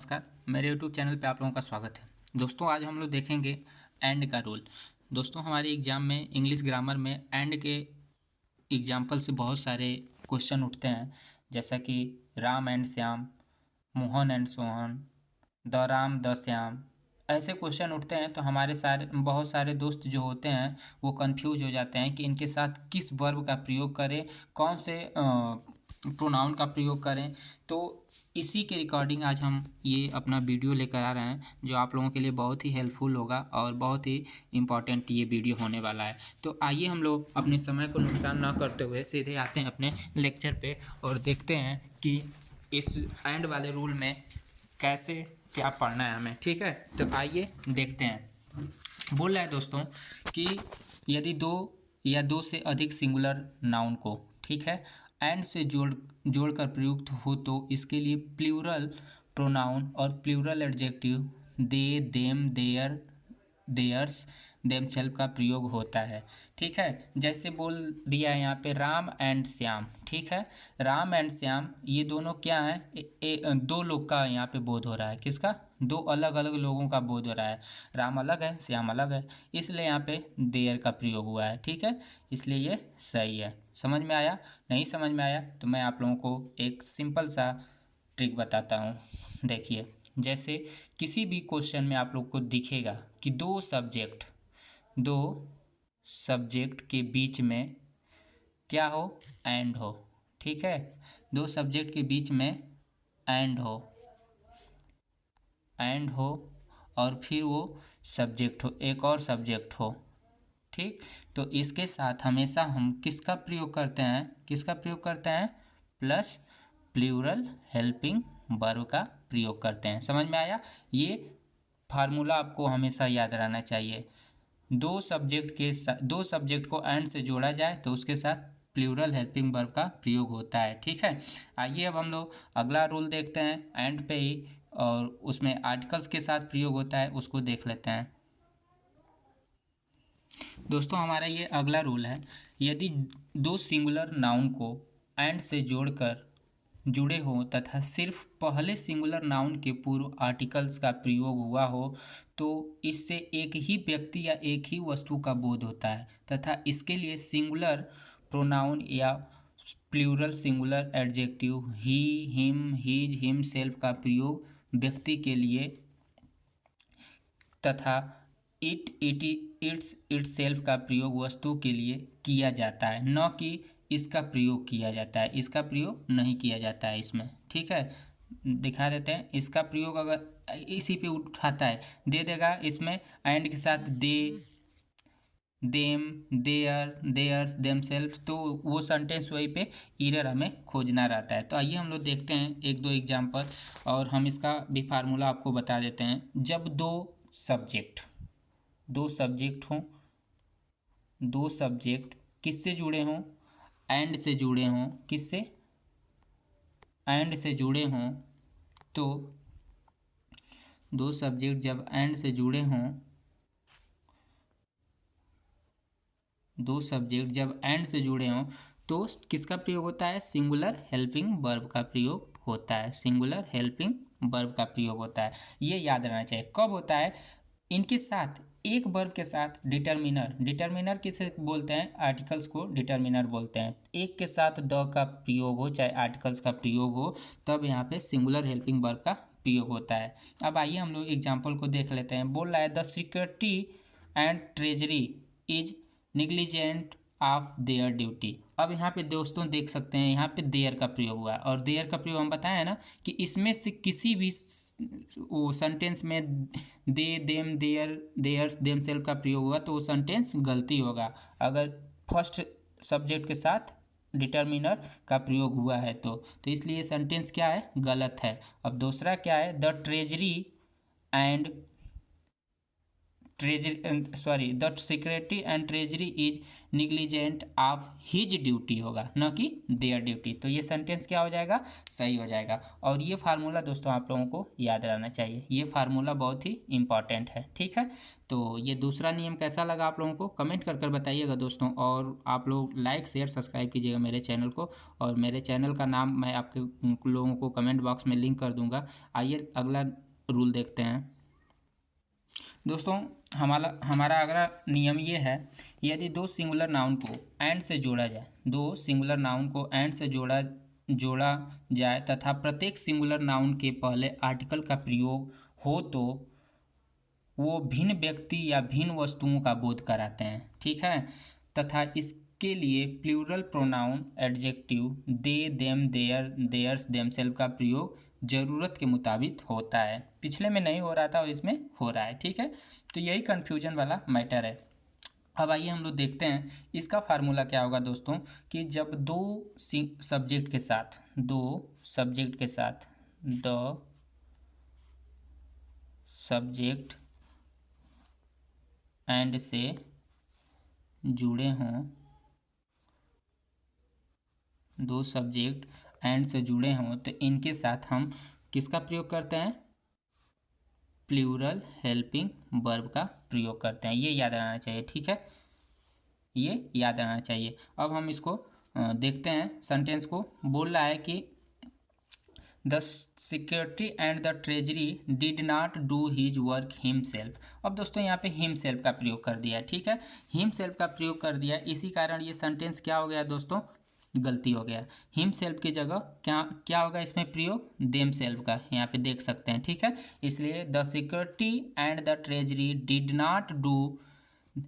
नमस्कार, मेरे YouTube channel पे आप लोगों का स्वागत है। दोस्तों, आज हम लोग देखेंगे एंड का रूल। दोस्तों, हमारे एग्ज़ाम में इंग्लिश ग्रामर में एंड के एग्जाम्पल से बहुत सारे क्वेश्चन उठते हैं, जैसा कि Ram and Shyam, Mohan and Sohan, the Ram the Shyam. ऐसे क्वेश्चन उठते हैं तो हमारे बहुत सारे दोस्त जो होते हैं वो कंफ्यूज हो जाते हैं कि इनके साथ किस वर्ब का प्रयोग करें, कौन से प्रोनाउन का प्रयोग करें। तो इसी के रिकॉर्डिंग आज हम ये अपना वीडियो लेकर आ रहे हैं, जो आप लोगों के लिए बहुत ही हेल्पफुल होगा और बहुत ही इम्पॉर्टेंट ये वीडियो होने वाला है। तो आइए हम लोग अपने समय को नुकसान ना करते हुए सीधे आते हैं अपने लेक्चर पे और देखते हैं कि इस एंड वाले रूल में कैसे क्या पढ़ना है हमें। ठीक है, तो आइए देखते हैं। बोल रहा है दोस्तों कि यदि दो या दो से अधिक सिंगुलर नाउन को, ठीक है, एंड से जोड़कर प्रयुक्त हो तो इसके लिए प्लूरल प्रोनाउन और plural adjective they, them, their, theirs, themself का प्रयोग होता है। ठीक है, जैसे बोल दिया है यहाँ पे राम एंड श्याम। ठीक है, राम एंड श्याम ये दोनों क्या हैं? दो लोग का यहाँ पे बोध हो रहा है। किसका? दो अलग अलग लोगों का बोध हो रहा है। राम अलग है, श्याम अलग है, इसलिए यहाँ पे देयर का प्रयोग हुआ है। ठीक है, इसलिए ये सही है। समझ में आया? नहीं समझ में आया तो मैं आप लोगों को एक सिंपल सा ट्रिक बताता हूँ। देखिए, जैसे किसी भी क्वेश्चन में आप लोग को दिखेगा कि दो सब्जेक्ट के बीच में क्या हो? एंड हो। ठीक है, दो सब्जेक्ट के बीच में एंड हो और फिर वो सब्जेक्ट हो, एक और सब्जेक्ट हो। ठीक, तो इसके साथ हमेशा हम किसका प्रयोग करते हैं? प्लस प्लूरल हेल्पिंग वर्ब का प्रयोग करते हैं। समझ में आया? ये फार्मूला आपको हमेशा याद रहना चाहिए। दो सब्जेक्ट को एंड से जोड़ा जाए तो उसके साथ प्लूरल हेल्पिंग वर्ब का प्रयोग होता है। ठीक है, आइए अब हम लोग अगला रूल देखते हैं एंड पे ही, और उसमें आर्टिकल्स के साथ प्रयोग होता है, उसको देख लेते हैं। दोस्तों, हमारा ये अगला रूल है। यदि दो सिंगुलर नाउन को एंड से जोड़कर जुड़े हों तथा सिर्फ पहले सिंगुलर नाउन के पूर्व आर्टिकल्स का प्रयोग हुआ हो तो इससे एक ही व्यक्ति या एक ही वस्तु का बोध होता है तथा इसके लिए सिंगुलर प्रोनाउन या प्लूरल सिंगुलर एडजेक्टिव ही, हिम, हिज, हिमसेल्फ का प्रयोग व्यक्ति के लिए तथा इट्स सेल्फ का प्रयोग वस्तु के लिए किया जाता है, न कि इसका प्रयोग किया जाता है। इसका प्रयोग नहीं किया जाता है इसमें। ठीक है, दिखा देते हैं। इसका प्रयोग अगर इसी पे उठाता है, दे देगा इसमें एंड के साथ दे, देम, देयर, देयर्स, देमसेल्फ, तो वो सेंटेंस वही पे एरर हमें खोजना रहता है। तो आइए हम लोग देखते हैं एक दो एग्जाम्पल और हम इसका भी फार्मूला आपको बता देते हैं। जब दो सब्जेक्ट किससे जुड़े हों? एंड से जुड़े हों। किससे? एंड से जुड़े हों। तो दो सब्जेक्ट जब एंड से जुड़े हों, तो किसका प्रयोग होता है? सिंगुलर हेल्पिंग वर्ब का प्रयोग होता है। सिंगुलर हेल्पिंग वर्ब का प्रयोग होता है, ये याद रहना चाहिए। कब होता है? इनके साथ एक वर्ब के साथ डिटर्मिनर किसे बोलते हैं? आर्टिकल्स को डिटर्मिनर बोलते हैं। एक के साथ द का प्रयोग हो, चाहे आर्टिकल्स का प्रयोग हो, तब यहाँ पे सिंगुलर हेल्पिंग वर्ब का प्रयोग होता है। अब आइए हम लोग एग्जाम्पल को देख लेते हैं। बोल रहा है the security and treasury is negligent of their duty. अब यहाँ पे दोस्तों देख सकते हैं, यहाँ पे देयर का प्रयोग हुआ है, और देयर का प्रयोग हम बताएं ना कि इसमें से किसी भी वो सेंटेंस में दे, देम, देयर, देयर्स, देमसेल्फ का प्रयोग हुआ तो वो सेंटेंस गलती होगा। अगर फर्स्ट सब्जेक्ट के साथ डिटर्मिनर का प्रयोग हुआ है तो इसलिए सेंटेंस क्या है? गलत है। अब दूसरा क्या है? The treasury and the secretary and treasury is negligent of his duty होगा, न कि देयर ड्यूटी। तो ये सेंटेंस क्या हो जाएगा, सही हो जाएगा। और ये फार्मूला दोस्तों आप लोगों को याद रहना चाहिए, ये फार्मूला बहुत ही इंपॉर्टेंट है, ठीक है। तो ये दूसरा नियम कैसा लगा आप लोगों को कमेंट कर बताइएगा दोस्तों, और आप लोग लाइक शेयर सब्सक्राइब कीजिएगा मेरे चैनल को, और मेरे चैनल का नाम मैं आपके लोगों को कमेंट बॉक्स में लिंक कर दूंगा। आइए अगला रूल देखते हैं दोस्तों। हमारा अगला नियम ये है, यदि दो सिंगुलर नाउन को एंड से जोड़ा जाए, दो सिंगुलर नाउन को एंड से जोड़ा जाए तथा प्रत्येक सिंगुलर नाउन के पहले आर्टिकल का प्रयोग हो तो वो भिन्न व्यक्ति या भिन्न वस्तुओं का बोध कराते हैं, ठीक है। तथा इसके लिए plural pronoun adjective they them their theirs themself का प्रयोग ज़रूरत के मुताबिक होता है। पिछले में नहीं हो रहा था और इसमें हो रहा है, ठीक है। तो यही कन्फ्यूजन वाला मैटर है। अब आइए हम लोग देखते हैं इसका फार्मूला क्या होगा दोस्तों, कि जब दो सब्जेक्ट के साथ द सब्जेक्ट एंड से जुड़े हों, दो सब्जेक्ट एंड से जुड़े हों, तो इनके साथ हम किसका प्रयोग करते हैं, प्लूरल हेल्पिंग वर्ब का प्रयोग करते हैं। ये याद रहना चाहिए, ठीक है, ये याद रहना चाहिए। अब हम इसको देखते हैं सेंटेंस को। बोल रहा है कि the security and the treasury did not do his work himself. अब दोस्तों यहाँ पे हिमसेल्फ का प्रयोग कर दिया है, ठीक है, हिमसेल्फ का प्रयोग कर दिया, इसी कारण ये सेंटेंस क्या हो गया दोस्तों, गलती हो गया। हिमसेल्फ की जगह क्या होगा इसमें प्रयोग, देमसेल्फ का, यहाँ पे देख सकते हैं, ठीक है। इसलिए the security and the treasury did not do,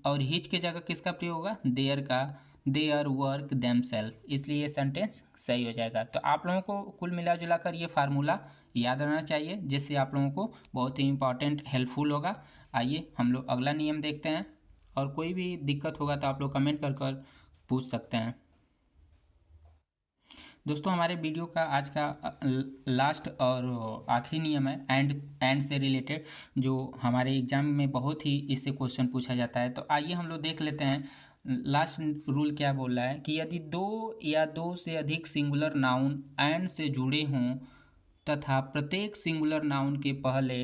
और हिज की जगह किसका प्रयोग होगा, देयर का, देयर वर्क देमसेल्फ, इसलिए ये सेंटेंस सही हो जाएगा। तो आप लोगों को कुल मिला जुला कर ये फार्मूला याद रहना चाहिए, जिससे आप लोगों को बहुत ही इंपॉर्टेंट हेल्पफुल होगा। आइए हम लोग अगला नियम देखते हैं, और कोई भी दिक्कत होगा तो आप लोग कमेंट कर पूछ सकते हैं। दोस्तों हमारे वीडियो का आज का लास्ट और आखिरी नियम है एंड से रिलेटेड, जो हमारे एग्जाम में बहुत ही इससे क्वेश्चन पूछा जाता है। तो आइए हम लोग देख लेते हैं लास्ट रूल क्या बोल रहा है, कि यदि दो या दो से अधिक सिंगुलर नाउन एंड से जुड़े हों तथा प्रत्येक सिंगुलर नाउन के पहले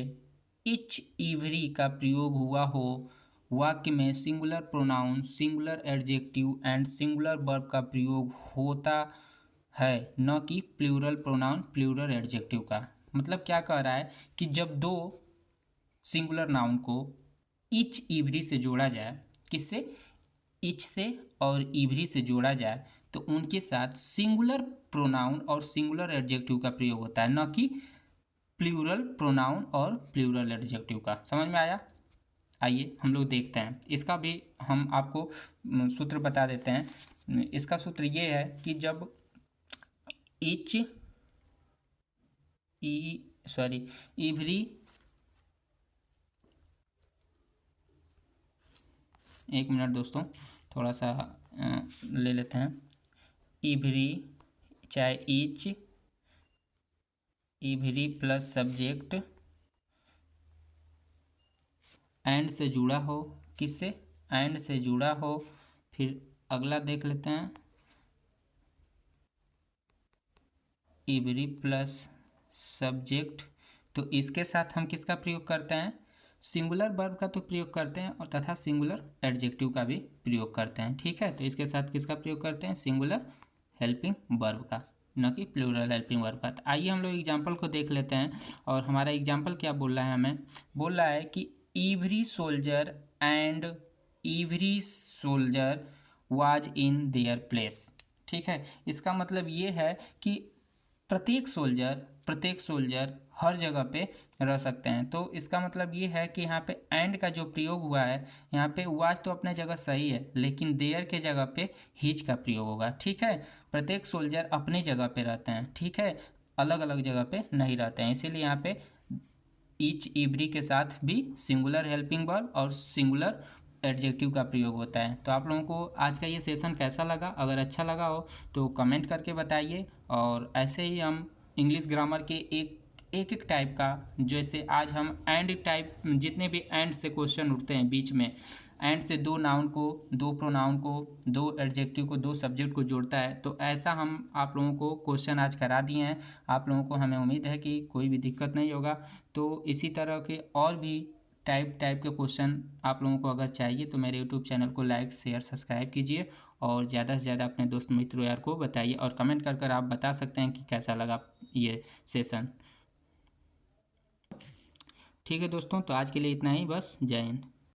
इच इवरी का प्रयोग हुआ हो, वाक्य में singular pronoun, singular adjective and singular verb का प्रयोग होता है, न कि प्लूरल प्रोनाउन प्लूरल एडजेक्टिव का। मतलब क्या कह रहा है कि जब दो सिंगुलर नाउन को इच इवरी से जोड़ा जाए, किससे, इच से और इवरी से जोड़ा जाए, तो उनके साथ सिंगुलर प्रोनाउन और सिंगुलर एडजेक्टिव का प्रयोग होता है, न कि प्लूरल प्रोनाउन और प्लूरल एडजेक्टिव का। समझ में आया? आइए हम लोग देखते हैं, इसका भी हम आपको सूत्र बता देते हैं। इसका सूत्र ये है कि जब इवरी, एक मिनट दोस्तों थोड़ा सा ले लेते हैं। इवरी चाहे etch, every plus subject and से जुड़ा हो, किससे, एंड से जुड़ा हो। फिर अगला देख लेते हैं, इवरी प्लस सब्जेक्ट, तो इसके साथ हम किसका प्रयोग करते हैं, सिंगुलर वर्ब का तो प्रयोग करते हैं, और तथा सिंगुलर एडजेक्टिव का भी प्रयोग करते हैं, ठीक है। तो इसके साथ किसका प्रयोग करते हैं, सिंगुलर हेल्पिंग वर्ब का, न कि प्लूरल हेल्पिंग वर्ब का। तो आइए हम लोग एग्जाम्पल को देख लेते हैं, और हमारा एग्जाम्पल क्या बोल रहा है, हमें बोल रहा है कि every soldier and every soldier was in their place, ठीक है। इसका मतलब ये है कि प्रत्येक सोल्जर हर जगह पे रह सकते हैं। तो इसका मतलब ये है कि यहाँ पे एंड का जो प्रयोग हुआ है, यहाँ पे वाज तो अपने जगह सही है, लेकिन देयर के जगह पे हिज का प्रयोग होगा, ठीक है। प्रत्येक सोल्जर अपनी जगह पे रहते हैं, ठीक है, अलग अलग जगह पे नहीं रहते हैं, इसीलिए यहाँ पे ईच इवरी के साथ भी सिंगुलर हेल्पिंग वर्ब और सिंगुलर एडजेक्टिव का प्रयोग होता है। तो आप लोगों को आज का ये सेशन कैसा लगा, अगर अच्छा लगा हो तो कमेंट करके बताइए, और ऐसे ही हम इंग्लिश ग्रामर के एक एक टाइप का, जैसे आज हम एंड टाइप, जितने भी एंड से क्वेश्चन उठते हैं बीच में, एंड से दो नाउन को, दो प्रोनाउन को, दो एडजेक्टिव को, दो सब्जेक्ट को जोड़ता है, तो ऐसा हम आप लोगों को क्वेश्चन आज करा दिए हैं। आप लोगों को हमें उम्मीद है कि कोई भी दिक्कत नहीं होगा। तो इसी तरह के और भी टाइप के क्वेश्चन आप लोगों को अगर चाहिए तो मेरे यूट्यूब चैनल को लाइक शेयर सब्सक्राइब कीजिए और ज़्यादा से ज़्यादा अपने दोस्त मित्रों यार को बताइए, और कमेंट कर आप बता सकते हैं कि कैसा लगा ये सेशन। ठीक है दोस्तों, तो आज के लिए इतना ही बस। जय हिंद।